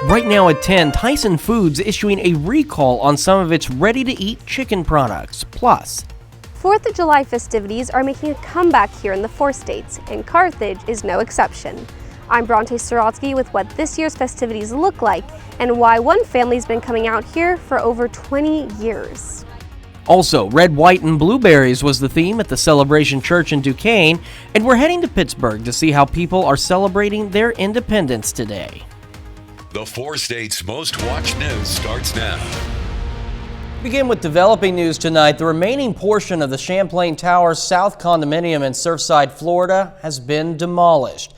Right now at 10, Tyson Foods issuing a recall on some of its ready-to-eat chicken products. Plus, 4th of July festivities are making a comeback here in the 4 states, and Carthage is no exception. I'm Bronte Sorotsky with what this year's festivities look like and why one family's been coming out here for over 20 years. Also, red, white, and blueberries was the theme at the Celebration Church in Duquesne, and we're heading to Pittsburgh to see how people are celebrating their independence today. The 4 states' most watched news starts now. Begin with developing news tonight. The remaining portion of the Champlain Towers South condominium in Surfside, Florida has been demolished.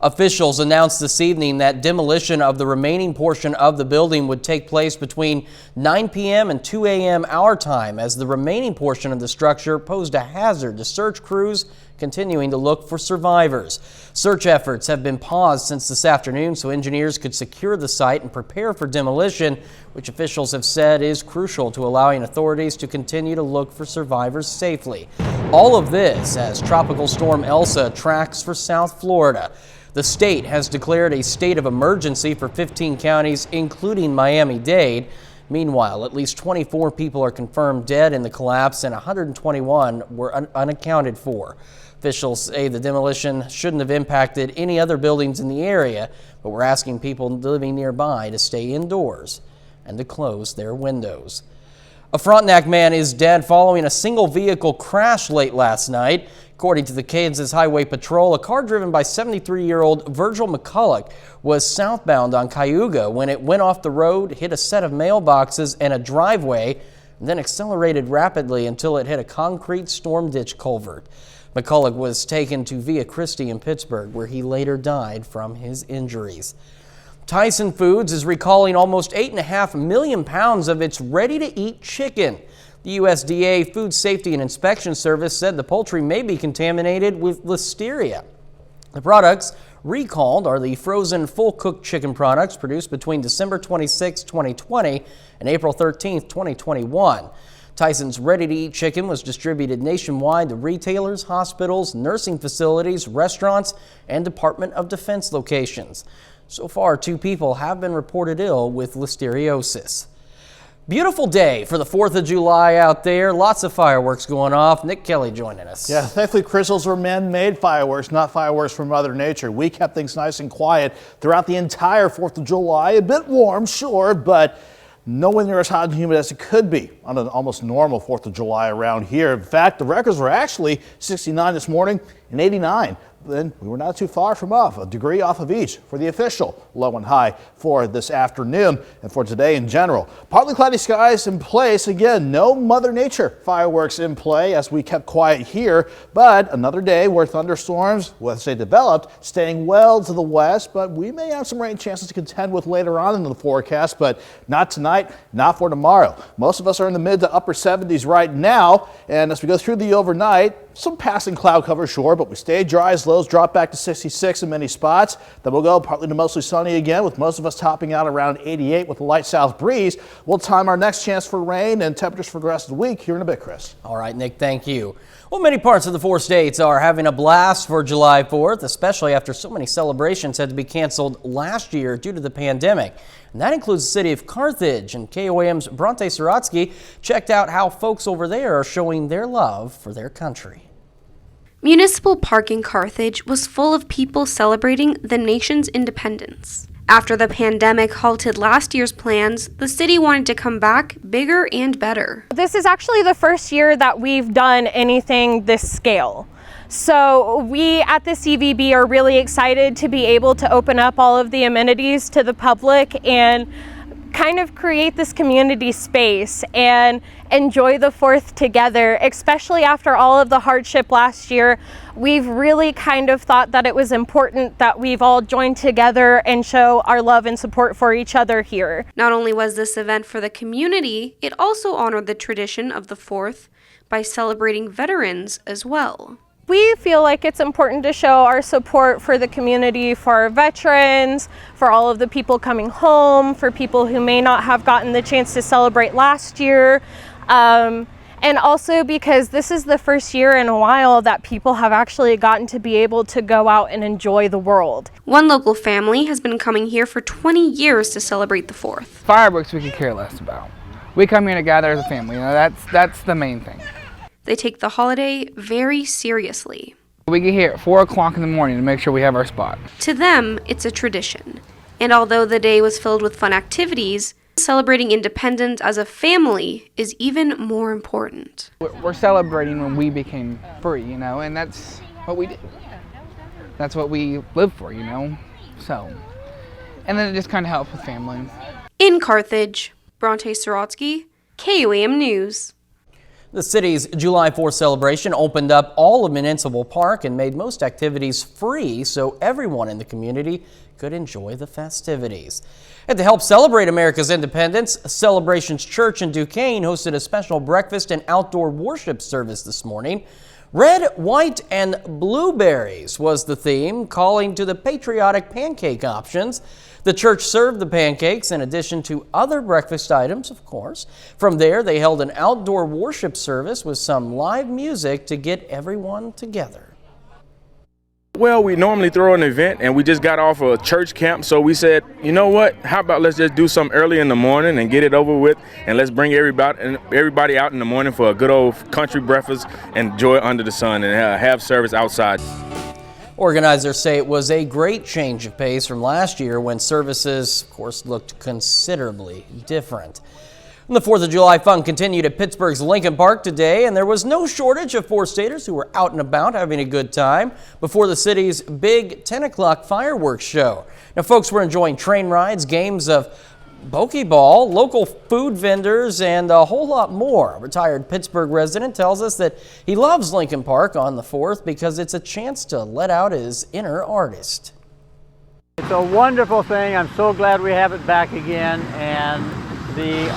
Officials announced this evening that demolition of the remaining portion of the building would take place between 9 p.m. and 2 a.m. our time, as the remaining portion of the structure posed a hazard to search crews continuing to look for survivors. Search efforts have been paused since this afternoon so engineers could secure the site and prepare for demolition, which officials have said is crucial to allowing authorities to continue to look for survivors safely. All of this as Tropical Storm Elsa tracks for South Florida. The state has declared a state of emergency for 15 counties, including Miami-Dade. Meanwhile, at least 24 people are confirmed dead in the collapse and 121 were unaccounted for. Officials say the demolition shouldn't have impacted any other buildings in the area, but we're asking people living nearby to stay indoors and to close their windows. A Frontenac man is dead following a single vehicle crash late last night. According to the Kansas Highway Patrol, a car driven by 73-year-old Virgil McCulloch was southbound on Cayuga when it went off the road, hit a set of mailboxes and a driveway, and then accelerated rapidly until it hit a concrete storm ditch culvert. McCulloch was taken to Via Christi in Pittsburgh, where he later died from his injuries. Tyson Foods is recalling almost 8.5 million pounds of its ready-to-eat chicken. The USDA Food Safety and Inspection Service said the poultry may be contaminated with listeria. The products recalled are the frozen full-cooked chicken products produced between December 26, 2020 and April 13, 2021. Tyson's ready-to-eat chicken was distributed nationwide to retailers, hospitals, nursing facilities, restaurants, and Department of Defense locations. So far, 2 people have been reported ill with listeriosis. Beautiful day for the 4th of July out there. Lots of fireworks going off. Nick Kelly joining us. Yeah, thankfully crystals were man-made fireworks, not fireworks from Mother Nature. We kept things nice and quiet throughout the entire 4th of July. A bit warm, sure, but nowhere near as hot and humid as it could be on an almost normal 4th of July around here. In fact, the records were actually 69 this morning and 89. Then we were not too far from off, a degree off of each for the official low and high for this afternoon and for today in general. Partly cloudy skies in place. Again, no Mother Nature fireworks in play as we kept quiet here, but another day where thunderstorms, once they developed, staying well to the west, but we may have some rain chances to contend with later on in the forecast, but not tonight, not for tomorrow. Most of us are in the mid to upper 70s right now, and as we go through the overnight, some passing cloud cover, sure, but we stay dry as lows drop back to 66 in many spots. Then we'll go partly to mostly sunny again, with most of us topping out around 88 with a light south breeze. We'll time our next chance for rain and temperatures for the rest of the week here in a bit, Chris. All right, Nick, thank you. Well, many parts of the 4 states are having a blast for July 4th, especially after so many celebrations had to be canceled last year due to the pandemic. And that includes the city of Carthage. And KOAM's Bronte Sorotsky checked out how folks over there are showing their love for their country. Municipal Park in Carthage was full of people celebrating the nation's independence. After the pandemic halted last year's plans, the city wanted to come back bigger and better. This is actually the first year that we've done anything this scale. So we at the CVB are really excited to be able to open up all of the amenities to the public and kind of create this community space and enjoy the 4th together, especially after all of the hardship last year. We've really kind of thought that it was important that we've all joined together and show our love and support for each other here. Not only was this event for the community, it also honored the tradition of the 4th by celebrating veterans as well. We feel like it's important to show our support for the community, for our veterans, for all of the people coming home, for people who may not have gotten the chance to celebrate last year. and also because this is the first year in a while that people have actually gotten to be able to go out and enjoy the world. One local family has been coming here for 20 years to celebrate the 4th. Fireworks we could care less about. We come here to gather as a family, that's the main thing. They take the holiday very seriously. We get here at 4 o'clock in the morning to make sure we have our spot. To them, it's a tradition. And although the day was filled with fun activities, celebrating independence as a family is even more important. We're celebrating when we became free, and that's what we did. That's what we live for, So, and then it just kind of helps with family. In Carthage, Bronte Sorotsky, KUAM News. The city's July 4th celebration opened up all of Municipal Park and made most activities free so everyone in the community could enjoy the festivities. And to help celebrate America's independence, Celebrations Church in Duquesne hosted a special breakfast and outdoor worship service this morning. Red, white, and blueberries was the theme, calling to the patriotic pancake options. The church served the pancakes in addition to other breakfast items, of course. From there, they held an outdoor worship service with some live music to get everyone together. Well, we normally throw an event, and we just got off a church camp, so we said, you know what, how about let's just do something early in the morning and get it over with, and let's bring everybody out in the morning for a good old country breakfast and enjoy it under the sun and have service outside. Organizers say it was a great change of pace from last year when services, of course, looked considerably different. And the 4th of July fun continued at Pittsburgh's Lincoln Park today, and there was no shortage of 4-staters who were out and about having a good time before the city's big 10 o'clock fireworks show. Now, folks were enjoying train rides, games of Pokeball, local food vendors, and a whole lot more. A retired Pittsburgh resident tells us that he loves Lincoln Park on the 4th because it's a chance to let out his inner artist. It's a wonderful thing. I'm so glad we have it back again, and the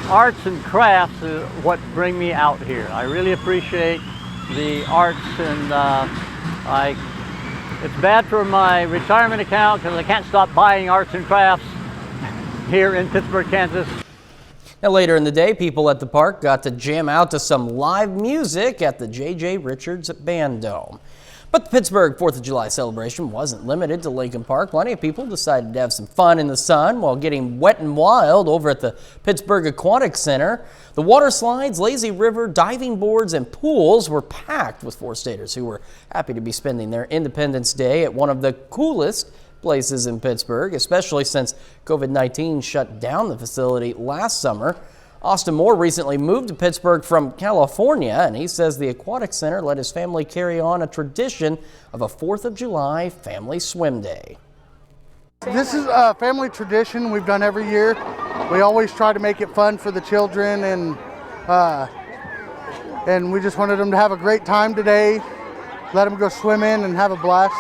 arts and crafts is what bring me out here. I really appreciate the arts, and it's bad for my retirement account because I can't stop buying arts and crafts here in Pittsburgh, Kansas. Now, later in the day, people at the park got to jam out to some live music at the J.J. Richards Band Dome. But the Pittsburgh 4th of July celebration wasn't limited to Lincoln Park. Plenty of people decided to have some fun in the sun while getting wet and wild over at the Pittsburgh Aquatic Center. The water slides, lazy river, diving boards, and pools were packed with 4-staters who were happy to be spending their Independence Day at one of the coolest places in Pittsburgh, especially since COVID-19 shut down the facility last summer. Austin Moore recently moved to Pittsburgh from California, and he says the Aquatic Center let his family carry on a tradition of a 4th of July family swim day. This is a family tradition we've done every year. We always try to make it fun for the children, and we just wanted them to have a great time today, let them go swimming and have a blast.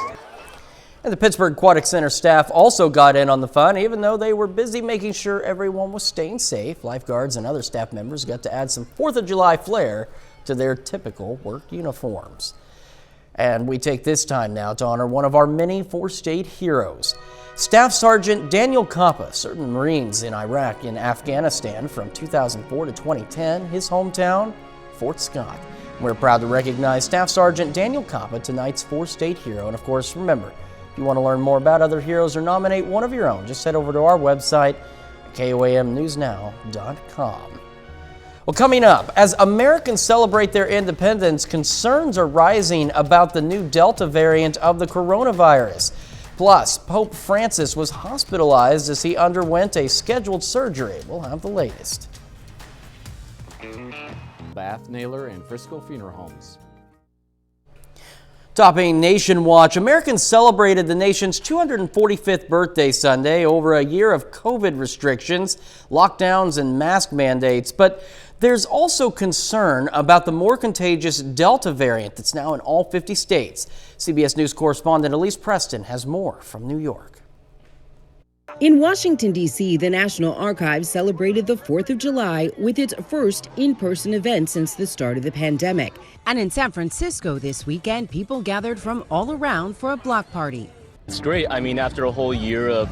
And the Pittsburgh Aquatic Center staff also got in on the fun, even though they were busy making sure everyone was staying safe. Lifeguards and other staff members got to add some 4th of July flair to their typical work uniforms. And we take this time now to honor one of our many 4-state heroes. Staff Sergeant Daniel Kappa served in Marines in Iraq and Afghanistan from 2004 to 2010, his hometown, Fort Scott. We're proud to recognize Staff Sergeant Daniel Kappa, tonight's 4-state hero. And of course, remember, if you want to learn more about other heroes or nominate one of your own, just head over to our website, KOAMNewsNow.com. Well, coming up, as Americans celebrate their independence, concerns are rising about the new Delta variant of the coronavirus. Plus, Pope Francis was hospitalized as he underwent a scheduled surgery. We'll have the latest. Bath, Naylor, and Frisco Funeral Homes. Topping Nation Watch, Americans celebrated the nation's 245th birthday Sunday over a year of COVID restrictions, lockdowns, and mask mandates. But there's also concern about the more contagious Delta variant that's now in all 50 states. CBS News correspondent Elise Preston has more from New York. In Washington, D.C., the National Archives celebrated the 4th of July with its first in-person event since the start of the pandemic. And in San Francisco this weekend, people gathered from all around for a block party. It's great. I mean, after a whole year of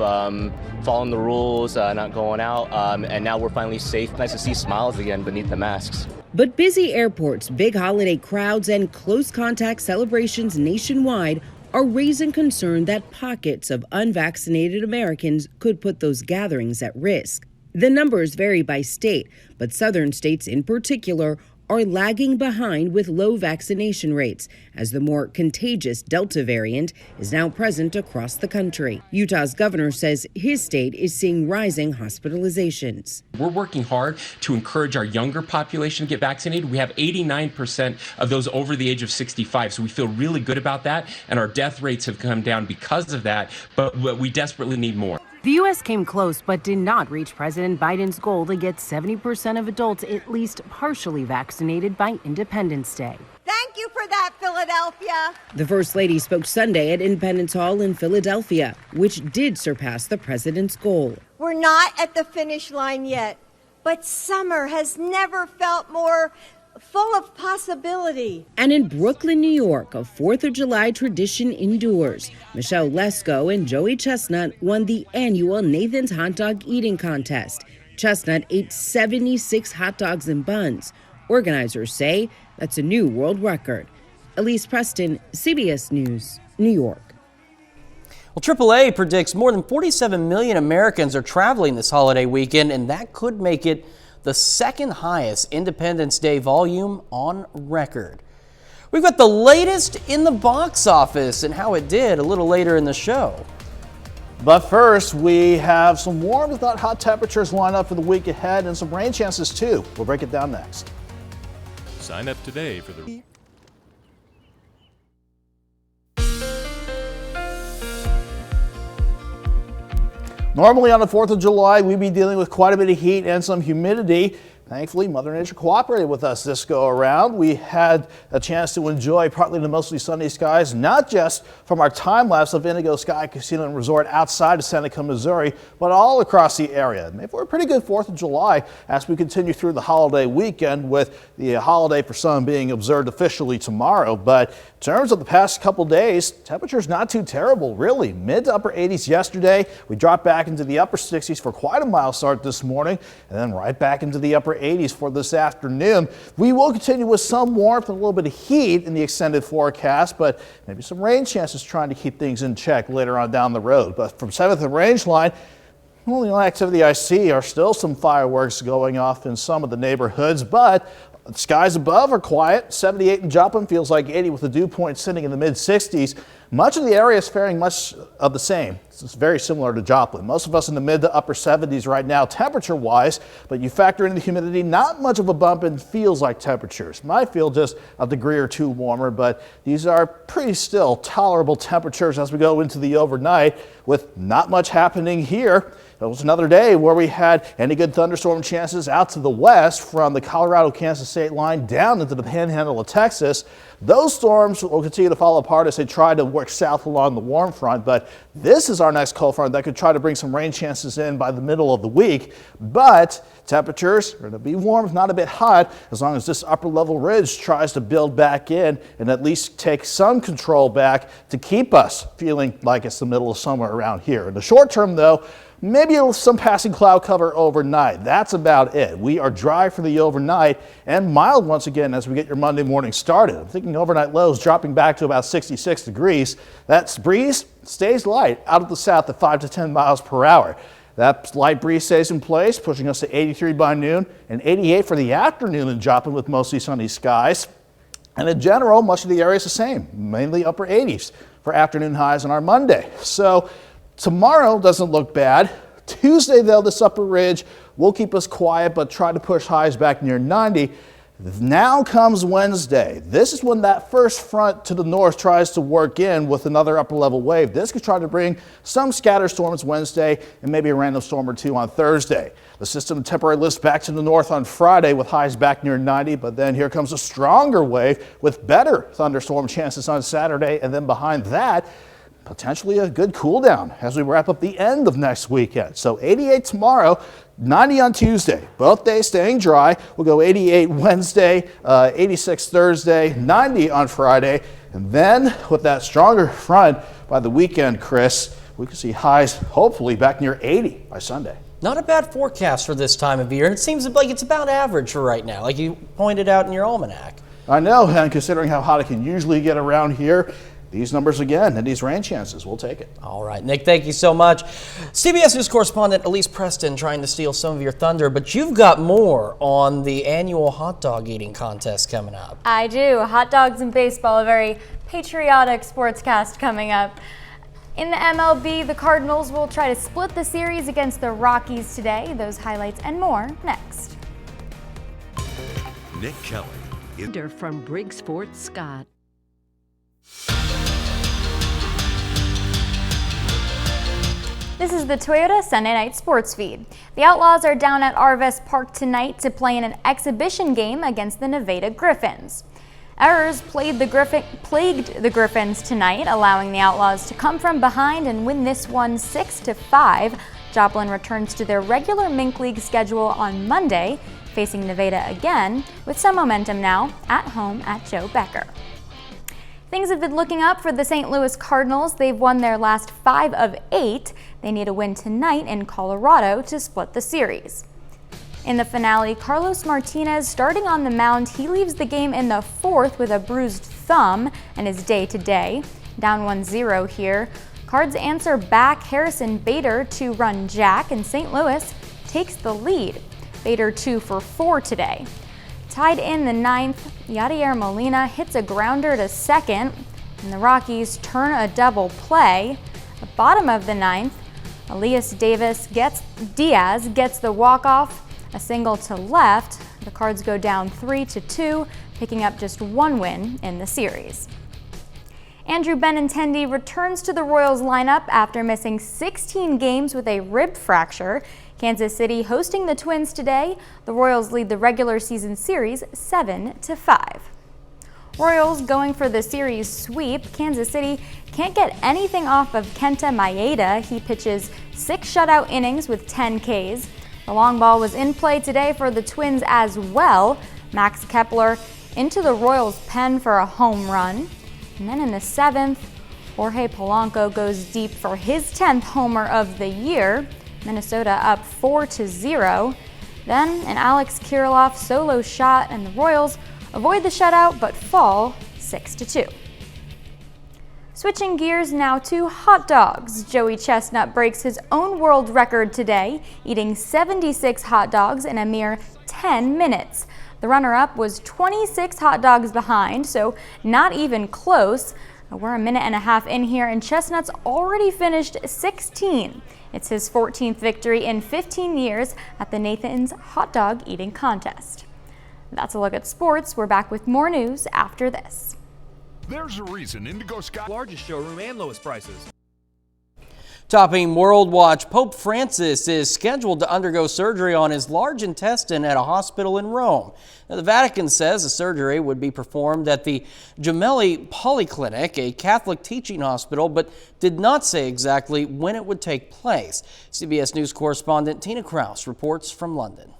following the rules, not going out, and now we're finally safe. Nice to see smiles again beneath the masks. But busy airports, big holiday crowds, and close contact celebrations nationwide are raising concern that pockets of unvaccinated Americans could put those gatherings at risk. The numbers vary by state, but southern states in particular are lagging behind with low vaccination rates as the more contagious Delta variant is now present across the country. Utah's governor says his state is seeing rising hospitalizations. We're working hard to encourage our younger population to get vaccinated. We have 89% of those over the age of 65, so we feel really good about that, and our death rates have come down because of that, but we desperately need more. The U.S. came close but did not reach President Biden's goal to get 70% of adults at least partially vaccinated by Independence Day. Thank you for that, Philadelphia. The First Lady spoke Sunday at Independence Hall in Philadelphia, which did surpass the president's goal. We're not at the finish line yet, but summer has never felt more full of possibility. And in Brooklyn, New York, a 4th of July tradition endures. Michelle Lesko and Joey Chestnut won the annual Nathan's Hot Dog Eating Contest. Chestnut ate 76 hot dogs and buns. Organizers say that's a new world record. Elise Preston, CBS News, New York. Well, AAA predicts more than 47 million Americans are traveling this holiday weekend, and that could make it the second highest Independence Day volume on record. We've got the latest in the box office and how it did a little later in the show. But first, we have some warm but not hot temperatures lined up for the week ahead and some rain chances too. We'll break it down next. Sign up today for the... Normally on the 4th of July, we'd be dealing with quite a bit of heat and some humidity. Thankfully, Mother Nature cooperated with us this go around. We had a chance to enjoy partly to mostly sunny skies, not just from our time lapse of Indigo Sky Casino and Resort outside of Seneca, Missouri, but all across the area. Maybe for a pretty good 4th of July as we continue through the holiday weekend, with the holiday for some being observed officially tomorrow. But in terms of the past couple days, temperatures not too terrible, really. Mid to upper 80s yesterday. We dropped back into the upper 60s for quite a mild start this morning, and then right back into the upper 80s for this afternoon. We will continue with some warmth and a little bit of heat in the extended forecast, but maybe some rain chances trying to keep things in check later on down the road. But from 7th and Range Line, the only activity I see are still some fireworks going off in some of the neighborhoods, but the skies above are quiet. 78 in Joplin, feels like 80 with the dew point sitting in the mid 60s. Much of the area is faring much of the same. It's very similar to Joplin. Most of us in the mid to upper 70s right now temperature wise, but you factor in the humidity, not much of a bump in feels like temperatures. Might feel just a degree or two warmer, but these are pretty still tolerable temperatures as we go into the overnight with not much happening here. It was another day where we had any good thunderstorm chances out to the west from the Colorado-Kansas state line down into the panhandle of Texas. Those storms will continue to fall apart as they try to work south along the warm front, but this is our next cold front that could try to bring some rain chances in by the middle of the week. But temperatures are going to be warm, if not a bit hot, as long as this upper level ridge tries to build back in and at least take some control back to keep us feeling like it's the middle of summer around here. In the short term, though, maybe some passing cloud cover overnight. That's about it. We are dry for the overnight and mild once again as we get your Monday morning started. I'm thinking overnight lows dropping back to about 66 degrees. That breeze stays light out of the south at 5 to 10 miles per hour. That light breeze stays in place, pushing us to 83 by noon and 88 for the afternoon in Joplin with mostly sunny skies. And in general, much of the area is the same, mainly upper 80s for afternoon highs on our Monday. So tomorrow doesn't look bad. Tuesday, though, this upper ridge will keep us quiet, but try to push highs back near 90. Now comes Wednesday. This is when that first front to the north tries to work in with another upper level wave. This could try to bring some scatter storms Wednesday and maybe a random storm or two on Thursday. The system temporarily lifts back to the north on Friday with highs back near 90, but then here comes a stronger wave with better thunderstorm chances on Saturday, and then behind that, potentially a good cool down as we wrap up the end of next weekend. So 88 tomorrow, 90 on Tuesday. Both days staying dry. We'll go 88 Wednesday, 86 Thursday, 90 on Friday. And then with that stronger front by the weekend, Chris, we could see highs hopefully back near 80 by Sunday. Not a bad forecast for this time of year. It seems like it's about average for right now, like you pointed out in your almanac. I know, and considering how hot it can usually get around here, these numbers again and these rain chances, we'll take it. All right, Nick, thank you so much. CBS News correspondent Elise Preston trying to steal some of your thunder, but you've got more on the annual hot dog eating contest coming up. I do. Hot dogs and baseball, a very patriotic sportscast coming up. In the MLB, the Cardinals will try to split the series against the Rockies today. Those highlights and more next. Nick Kelly. From Briggs Fort Scott. This is the Toyota Sunday Night Sports Feed. The Outlaws are down at Arvest Park tonight to play in an exhibition game against the Nevada Griffins. Errors plagued the Griffins tonight, allowing the Outlaws to come from behind and win this one 6-5. Joplin returns to their regular Mink League schedule on Monday, facing Nevada again, with some momentum now at home at Joe Becker. Things have been looking up for the St. Louis Cardinals. They've won their last 5 of 8. They need a win tonight in Colorado to split the series. In the finale, Carlos Martinez starting on the mound. He leaves the game in the 4th with a bruised thumb and is day-to-day. Down 1-0 here. Cards answer back Harrison Bader to run jack, and St. Louis takes the lead. Bader 2 for 4 today. Tied in the 9th, Yadier Molina hits a grounder to second, and the Rockies turn a double play. The bottom of the 9th, Elias Diaz gets the walk-off, a single to left. The Cards go down 3-2, picking up just 1 win in the series. Andrew Benintendi returns to the Royals lineup after missing 16 games with a rib fracture. Kansas City hosting the Twins today. The Royals lead the regular season series 7-5. Royals going for the series sweep. Kansas City can't get anything off of Kenta Maeda. He pitches 6 shutout innings with 10 Ks. The long ball was in play today for the Twins as well. Max Kepler into the Royals' pen for a home run. And then in the 7th, Jorge Polanco goes deep for his 10th homer of the year. Minnesota up 4-0. Then an Alex Kirilloff solo shot, and the Royals avoid the shutout but fall 6-2. Switching gears now to hot dogs. Joey Chestnut breaks his own world record today, eating 76 hot dogs in a mere 10 minutes. The runner-up was 26 hot dogs behind, so not even close. We're a minute and a half in here, and Chestnut's already finished 16. It's his 14th victory in 15 years at the Nathan's Hot Dog Eating Contest. That's a look at sports. We're back with more news after this. There's a reason Indigo Sky, largest showroom and lowest prices. Topping World Watch, Pope Francis is scheduled to undergo surgery on his large intestine at a hospital in Rome. Now, the Vatican says the surgery would be performed at the Gemelli Polyclinic, a Catholic teaching hospital, but did not say exactly when it would take place. CBS News correspondent Tina Kraus reports from London.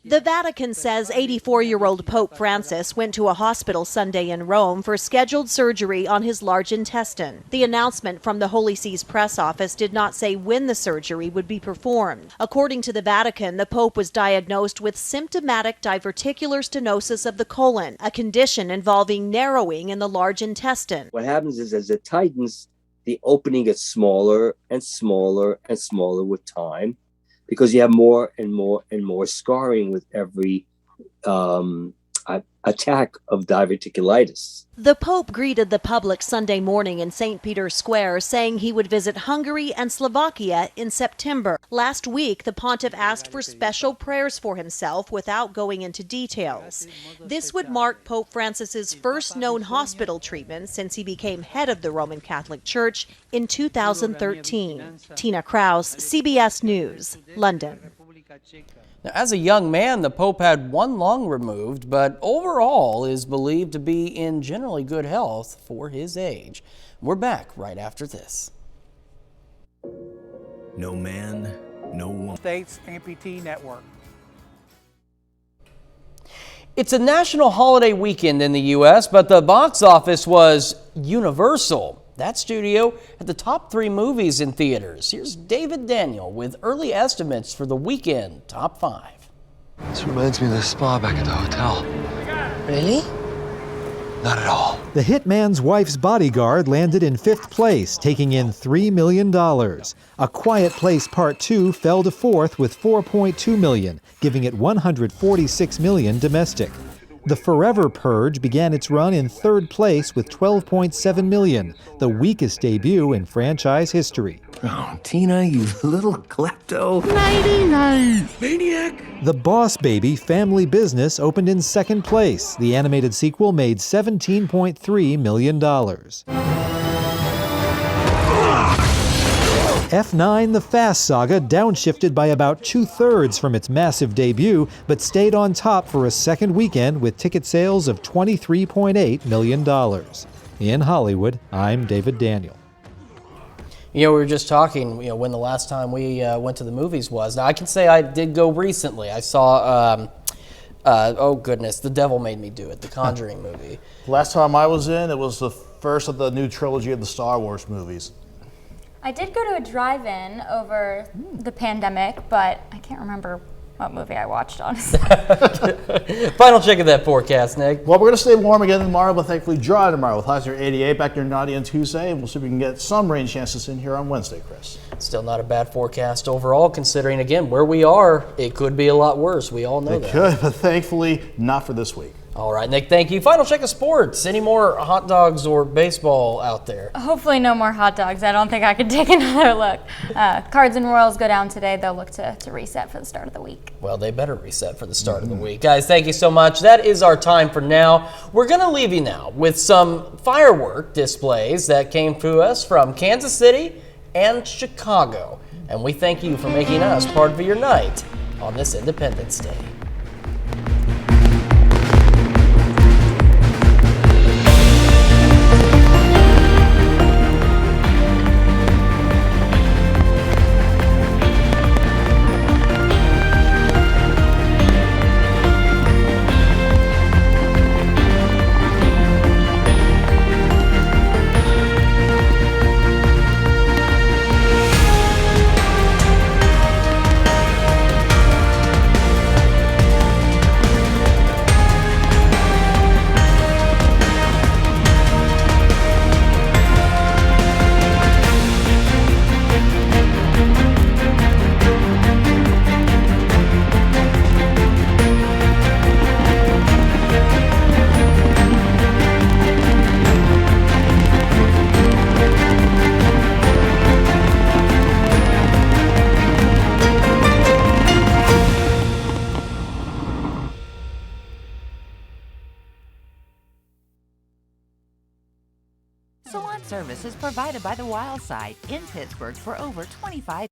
The Vatican says 84-year-old Pope Francis went to a hospital Sunday in Rome for scheduled surgery on his large intestine. The announcement from the Holy See's press office did not say when the surgery would be performed. According to the Vatican, the Pope was diagnosed with symptomatic diverticular stenosis of the colon, a condition involving narrowing in the large intestine. What happens is as it tightens, the opening gets smaller and smaller and smaller with time, because you have more and more and more scarring with every attack of diverticulitis. The Pope greeted the public Sunday morning in St. Peter's Square, saying he would visit Hungary and Slovakia in September. Last week, the pontiff asked for special prayers for himself without going into details. This would mark Pope Francis's first known hospital treatment since he became head of the Roman Catholic Church in 2013. Tina Kraus, CBS News, London. Now, as a young man, the Pope had one lung removed, but overall is believed to be in generally good health for his age. We're back right after this. No man, no woman. States Amputee Network. It's a national holiday weekend in the U.S., but the box office was universal. that studio had the top 3 movies in theaters. Here's David Daniel with early estimates for the weekend top 5. This reminds me of the spa back at the hotel. Really? Not at all. The Hitman's Wife's Bodyguard landed in 5th place, taking in $3 million. A Quiet Place Part 2 fell to 4th with $4.2 million, giving it $146 million domestic. The Forever Purge began its run in 3rd place with $12.7 million, the weakest debut in franchise history. Oh, Tina, you little klepto. Nighty-night, maniac. The Boss Baby Family Business opened in 2nd place. The animated sequel made $17.3 million. F9 The Fast Saga downshifted by about 2/3 from its massive debut, but stayed on top for a second weekend with ticket sales of $23.8 million. In Hollywood, I'm David Daniel. You know, we were just talking, when the last time we went to the movies was. Now, I can say I did go recently. I saw, oh goodness, The Devil Made Me Do It, the Conjuring movie. Last time I was in, it was the first of the new trilogy of the Star Wars movies. I did go to a drive-in over the pandemic, but I can't remember what movie I watched, honestly. Final check of that forecast, Nick. Well, we're going to stay warm again tomorrow, but thankfully dry tomorrow with highs near 88, back near 90 on Tuesday, and we'll see if we can get some rain chances in here on Wednesday, Chris. Still not a bad forecast overall, considering, again, where we are, it could be a lot worse. We all know that. It could, but thankfully not for this week. All right, Nick, thank you. Final check of sports. Any more hot dogs or baseball out there? Hopefully no more hot dogs. I don't think I could take another look. Cards and Royals go down today. They'll look to reset for the start of the week. Well, they better reset for the start of the week. Guys, thank you so much. That is our time for now. We're going to leave you now with some firework displays that came to us from Kansas City and Chicago. And we thank you for making us part of your night on this Independence Day. Salon service is provided by the Wild Side in Pittsburgh for over 25